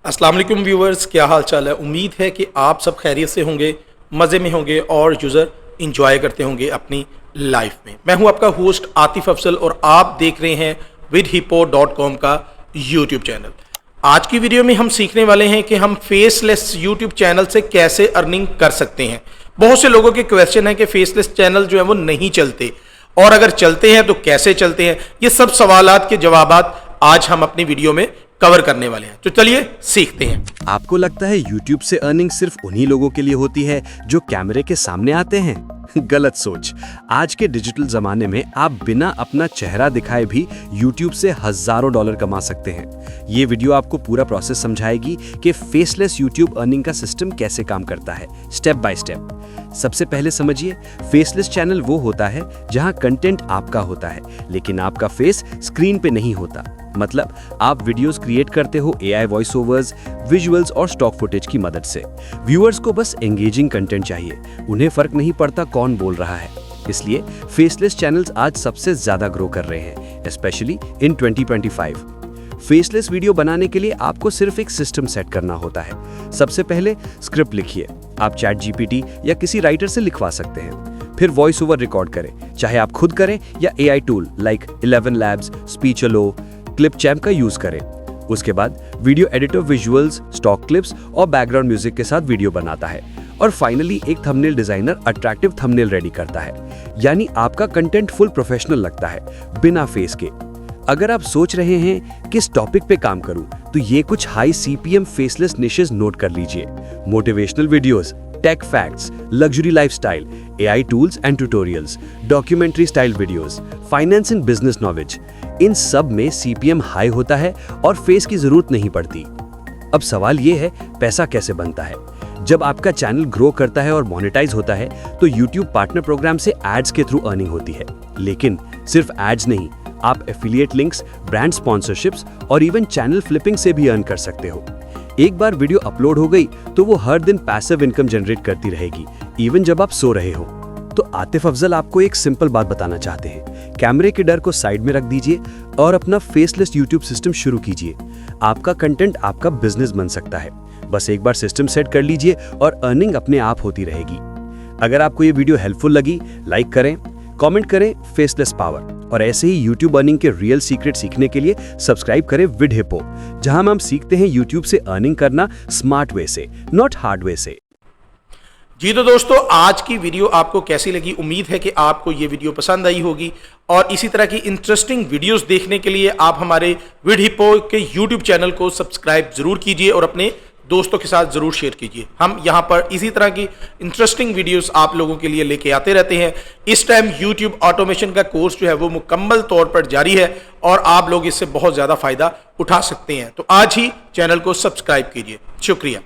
अस्सलाम वालेकुम व्यूवर्स, क्या हाल चाल है। उम्मीद है कि आप सब खैरियत से होंगे, मज़े में होंगे और यूज़र इंजॉय करते होंगे अपनी लाइफ में। मैं हूं आपका होस्ट आतिफ अफजल और आप देख रहे हैं vidhippo.com का यूट्यूब चैनल। आज की वीडियो में हम सीखने वाले हैं कि हम फेसलेस यूट्यूब चैनल से कैसे अर्निंग कर सकते हैं। बहुत से लोगों के क्वेश्चन है कि फेसलेस चैनल जो है वो नहीं चलते, और अगर चलते हैं तो कैसे चलते हैं। ये सब सवालात के जवाबात आज हम अपनी वीडियो में कवर करने वाले हैं, तो चलिए सीखते हैं। आपको लगता है YouTube से अर्निंग सिर्फ उन्हीं लोगों के लिए होती है जो कैमरे के सामने आते हैं? गलत सोच। आज के डिजिटल जमाने में आप बिना अपना चेहरा दिखाए भी YouTube से हजारों डॉलर कमा सकते हैं। ये वीडियो आपको पूरा प्रोसेस समझाएगी कि फेसलेस YouTube अर्निंग का सिस्टम कैसे काम करता है, स्टेप बाय स्टेप। सबसे पहले समझिए, फेसलेस चैनल वो होता है जहां कंटेंट आपका होता है लेकिन आपका फेस स्क्रीन पे नहीं होता। मतलब आप वीडियोस क्रिएट करते हो AI वॉइस ओवर्स, विजुअल्स और स्टॉक फुटेज की मदद से। व्यूअर्स को बस एंगेजिंग कंटेंट चाहिए, उन्हें फर्क नहीं पड़ता कौन बोल रहा है। इसलिए फेसलेस चैनल्स आज सबसे ज्यादा ग्रो कर रहे हैं, स्पेशली इन 2025। फेसलेस वीडियो बनाने के लिए आपको सिर्फ एक सिस्टम सेट करना होता है। सबसे पहले स्क्रिप्ट लिखिए। आप चैट GPT या किसी राइटर से लिखवा सकते हैं। फिर वॉइस ओवर रिकॉर्ड करें, चाहे आप खुद करें या AI tool like 11 Labs, Speechelo, Clipchamp का यूज करें। उसके बाद video editor visuals, stock clips और बैकग्राउंड म्यूजिक के साथ वीडियो बनाता है। और फाइनली एक thumbnail designer attractive thumbnail ready करता है। यानी आपका कंटेंट फुल प्रोफेशनल लगता है, बिना फेस के। अगर आप सोच रहे हैं किस टॉपिक पे काम करूं, तो ये कुछ high CPM faceless niches note कर लीजिए। Motivational videos, tech facts, luxury lifestyle, AI tools and tutorials, documentary style videos, finance and business knowledge. इन सब में CPM हाई होता है और फेस की जरूरत नहीं पड़ती। अब सवाल ये है, पैसा कैसे बनता है? जब आपका चैनल ग्रो करता है और मोनेटाइज होता है तो YouTube पार्टनर प्रोग्राम से एड्स के थ्रू अर्निंग होती है। लेकिन सिर्फ एड्स नहीं, आप एफिलिएट लिंक्स, ब्रांड स्पॉन्सरशिप्स और इवन चैनल फ्लिपिंग से भी अर्न कर सकते हो। एक बार वीडियो अपलोड हो गई तो वो हर दिन पैसिव इनकम जनरेट करती रहेगी, इवन जब आप सो रहे हो। तो आतिफ अफजल आपको एक सिंपल बात बताना चाहते हैं। कैमरे के डर को साइड में रख दीजिए और अपना फेसलेस YouTube सिस्टम शुरू कीजिए। आपका कंटेंट आपका बिजनेस बन सकता है। बस एक बार सिस्टम सेट कर लीजिए और अर्निंग अपने आप होती रहेगी। अगर आपको ये वीडियो हेल्पफुल लगी, लाइक करें, कमेंट करें फेसलेस पावर। और ऐसे ही YouTube अर्निंग के रियल सीक्रेट सीखने के लिए सब्सक्राइब करें विद हिप्पो, जहां हम सीखते हैं YouTube से अर्निंग करना स्मार्ट वे से, नॉट हार्ड वे से। जी तो दोस्तों, आज की वीडियो आपको कैसी लगी? उम्मीद है कि आपको ये वीडियो पसंद आई होगी। और इसी तरह की इंटरेस्टिंग वीडियोस देखने के लिए आप हमारे vidhippo के YouTube चैनल को सब्सक्राइब जरूर कीजिए और अपने दोस्तों के साथ जरूर शेयर कीजिए। हम यहाँ पर इसी तरह की इंटरेस्टिंग वीडियोस आप लोगों के लिए लेके आते रहते हैं। इस टाइम YouTube ऑटोमेशन का कोर्स जो है वो मुकम्मल तौर पर जारी है और आप लोग इससे बहुत ज़्यादा फायदा उठा सकते हैं। तो आज ही चैनल को सब्सक्राइब कीजिए। शुक्रिया।